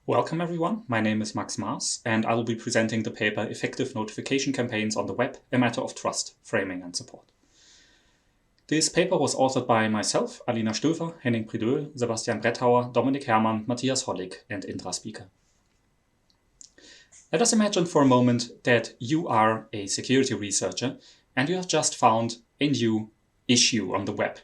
Welcome everyone, my name is Maass and I will be presenting the paper Effective Notification Campaigns on the Web, a Matter of Trust, Framing and Support. This paper was authored by myself, Alina Stöver, Henning Pridöhl, Sebastian Bretthauer, Dominik Herrmann, Matthias Hollick and Indra Spiecker. Let us imagine for a moment that you are a security researcher and you have just found a new issue on the web.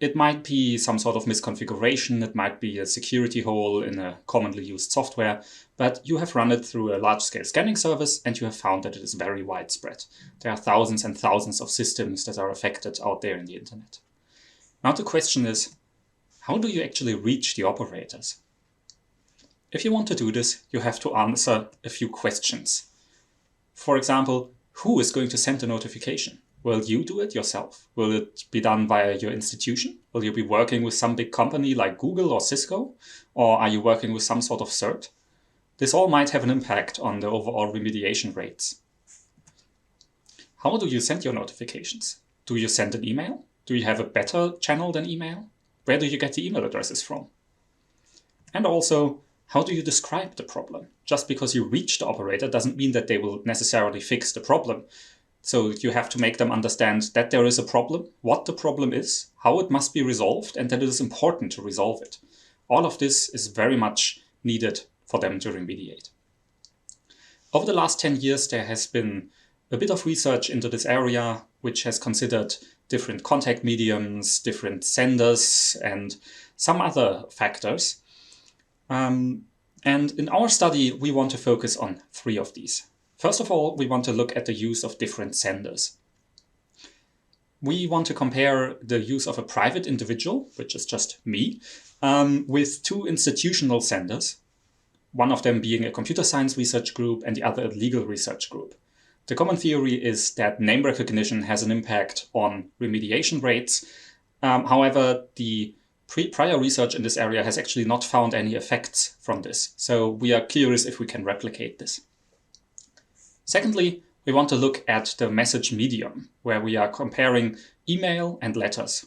It might be some sort of misconfiguration, it might be a security hole in a commonly used software, but you have run it through a large-scale scanning service and you have found that it is very widespread. There are thousands and thousands of systems that are affected out there in the internet. Now the question is, how do you actually reach the operators? If you want to do this, you have to answer a few questions. For example, who is going to send the notification? Will you do it yourself? Will it be done via your institution? Will you be working with some big company like Google or Cisco? Or are you working with some sort of cert? This all might have an impact on the overall remediation rates. How do you send your notifications? Do you send an email? Do you have a better channel than email? Where do you get the email addresses from? And also, how do you describe the problem? Just because you reach the operator doesn't mean that they will necessarily fix the problem. So you have to make them understand that there is a problem, what the problem is, how it must be resolved, and that it is important to resolve it. All of this is very much needed for them to remediate. Over the last 10 years, there has been a bit of research into this area, which has considered different contact mediums, different senders, and some other factors. And in our study, we want to focus on 3 of these. First of all, we want to look at the use of different senders. We want to compare the use of a private individual, which is just me, with 2 institutional senders, one of them being a computer science research group and the other a legal research group. The common theory is that name recognition has an impact on remediation rates. However, the prior research in this area has actually not found any effects from this. So we are curious if we can replicate this. Secondly, we want to look at the message medium, where we are comparing email and letters.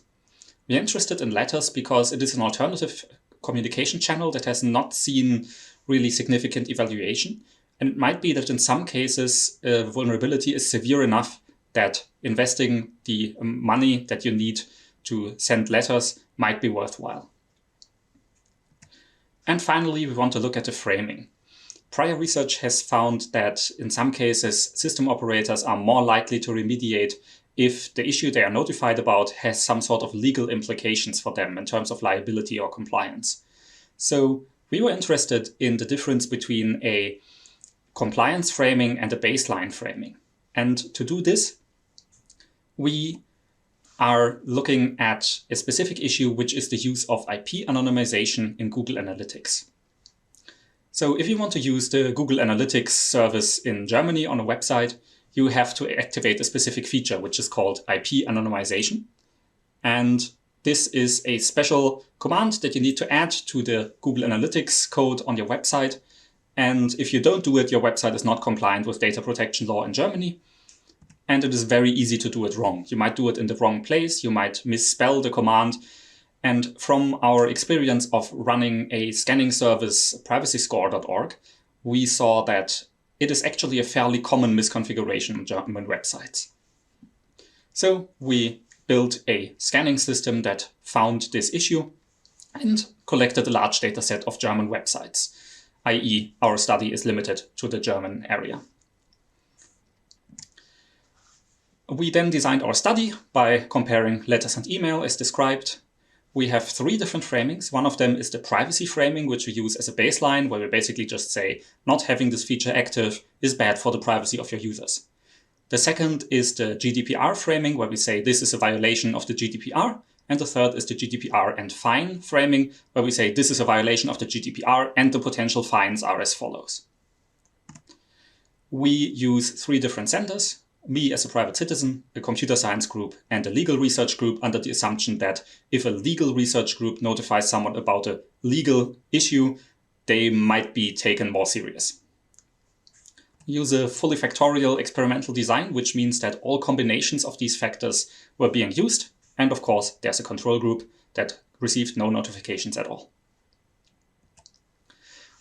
We are interested in letters because it is an alternative communication channel that has not seen really significant evaluation. And it might be that in some cases, vulnerability is severe enough that investing the money that you need to send letters might be worthwhile. And finally, we want to look at the framing. Prior research has found that in some cases, system operators are more likely to remediate if the issue they are notified about has some sort of legal implications for them in terms of liability or compliance. So we were interested in the difference between a compliance framing and a baseline framing. And to do this, we are looking at a specific issue, which is the use of IP anonymization in Google Analytics. So if you want to use the Google Analytics service in Germany on a website, you have to activate a specific feature, which is called IP anonymization. And this is a special command that you need to add to the Google Analytics code on your website. And if you don't do it, your website is not compliant with data protection law in Germany. And it is very easy to do it wrong. You might do it in the wrong place. You might misspell the command. And from our experience of running a scanning service, privacyscore.org, we saw that it is actually a fairly common misconfiguration on German websites. So we built a scanning system that found this issue and collected a large data set of German websites, i.e. our study is limited to the German area. We then designed our study by comparing letters and email as described. We have 3 different framings. One of them is the privacy framing, which we use as a baseline, where we basically just say not having this feature active is bad for the privacy of your users. The second is the GDPR framing, where we say this is a violation of the GDPR. And the third is the GDPR and fine framing, where we say this is a violation of the GDPR and the potential fines are as follows. We use 3 different senders. Me as a private citizen, a computer science group, and a legal research group, under the assumption that if a legal research group notifies someone about a legal issue, they might be taken more serious. We use a fully factorial experimental design, which means that all combinations of these factors were being used. And of course, there's a control group that received no notifications at all.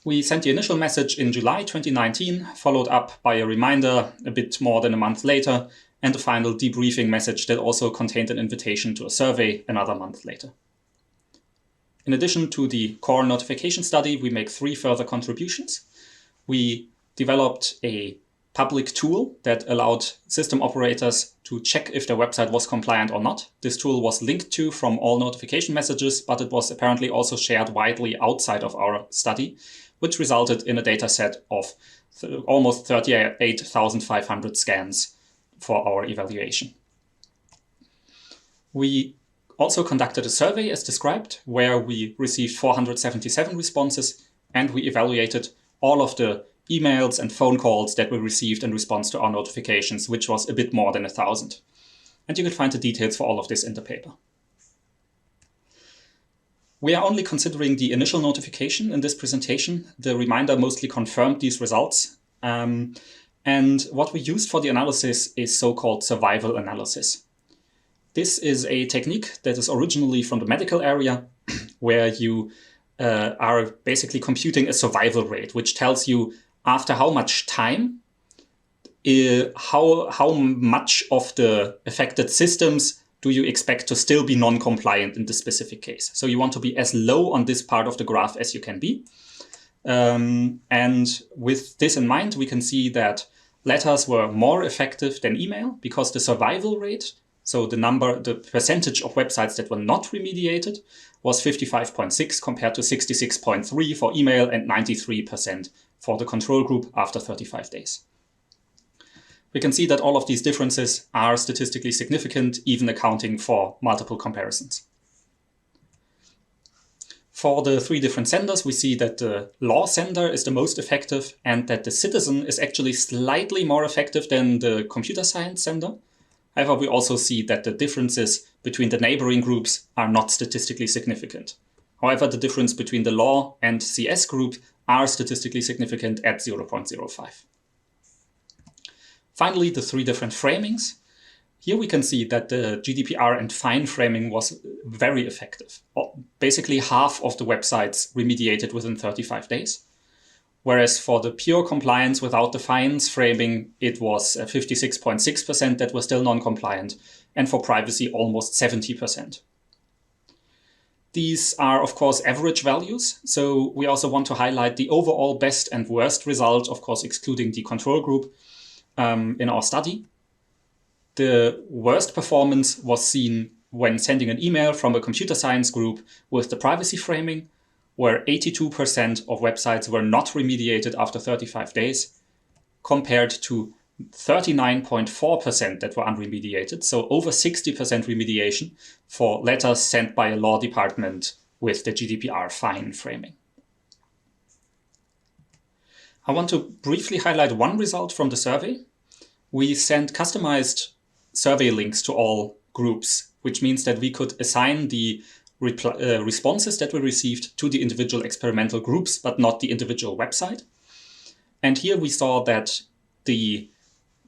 We sent the initial message in July 2019, followed up by a reminder a bit more than a month later, and a final debriefing message that also contained an invitation to a survey another month later. In addition to the core notification study, we make 3 further contributions. We developed a public tool that allowed system operators to check if their website was compliant or not. This tool was linked to from all notification messages, but it was apparently also shared widely outside of our study, which resulted in a data set of almost 38,500 scans for our evaluation. We also conducted a survey as described, where we received 477 responses, and we evaluated all of the emails and phone calls that we received in response to our notifications, which was a bit more than 1,000. And you can find the details for all of this in the paper. We are only considering the initial notification in this presentation. The reminder mostly confirmed these results. And what we used for the analysis is so-called survival analysis. This is a technique that is originally from the medical area, where you are basically computing a survival rate, which tells you after how much time, how much of the affected systems do you expect to still be non-compliant in this specific case. So you want to be as low on this part of the graph as you can be. And with this in mind, we can see that letters were more effective than email because the survival rate, so the percentage of websites that were not remediated, was 55.6 compared to 66.3 for email and 93% for the control group after 35 days. We can see that all of these differences are statistically significant, even accounting for multiple comparisons. For the 3 different senders, we see that the law sender is the most effective and that the citizen is actually slightly more effective than the computer science sender. However, we also see that the differences between the neighboring groups are not statistically significant. However, the difference between the law and CS group are statistically significant at 0.05. Finally, the 3 different framings. Here we can see that the GDPR and fine framing was very effective. Basically half of the websites remediated within 35 days. Whereas for the pure compliance without the fines framing, it was 56.6% that were still non-compliant, and for privacy, almost 70%. These are, of course, average values. So we also want to highlight the overall best and worst result, of course, excluding the control group in our study. The worst performance was seen when sending an email from a computer science group with the privacy framing, where 82% of websites were not remediated after 35 days, compared to 39.4% that were unremediated, so over 60% remediation for letters sent by a law department with the GDPR fine framing. I want to briefly highlight one result from the survey. We sent customized survey links to all groups, which means that we could assign the responses that we received to the individual experimental groups, but not the individual website. And here we saw that the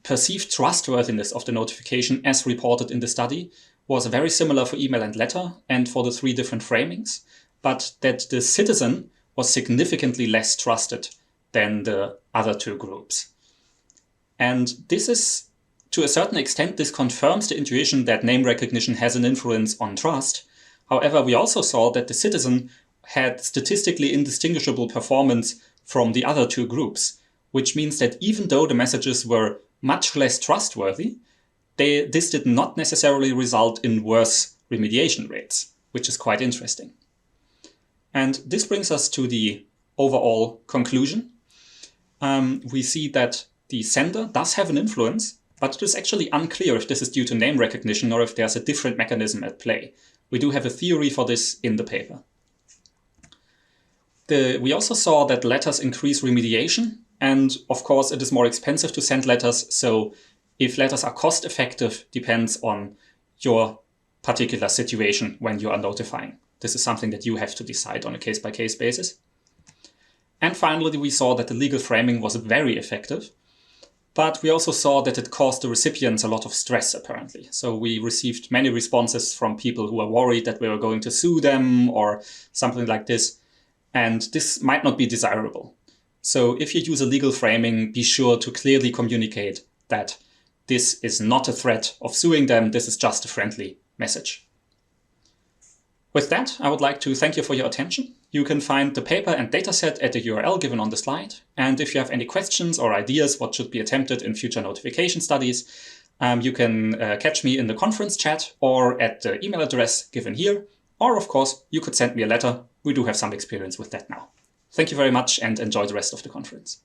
perceived trustworthiness of the notification as reported in the study was very similar for email and letter and for the 3 different framings, but that the citizen was significantly less trusted than the other 2 groups. And this is, to a certain extent, this confirms the intuition that name recognition has an influence on trust. However, we also saw that the citizen had statistically indistinguishable performance from the other 2 groups, which means that even though the messages were much less trustworthy, this did not necessarily result in worse remediation rates, which is quite interesting. And this brings us to the overall conclusion. We see that the sender does have an influence, but it is actually unclear if this is due to name recognition or if there's a different mechanism at play. We do have a theory for this in the paper. We also saw that letters increase remediation, and of course it is more expensive to send letters, so if letters are cost effective depends on your particular situation when you are notifying. This is something that you have to decide on a case-by-case basis. And finally, we saw that the legal framing was very effective, but we also saw that it caused the recipients a lot of stress, apparently. So we received many responses from people who were worried that we were going to sue them or something like this. And this might not be desirable. So if you use a legal framing, be sure to clearly communicate that this is not a threat of suing them, this is just a friendly message. With that, I would like to thank you for your attention. You can find the paper and dataset at the URL given on the slide. And if you have any questions or ideas what should be attempted in future notification studies, you can catch me in the conference chat or at the email address given here. Or of course, you could send me a letter. We do have some experience with that now. Thank you very much and enjoy the rest of the conference.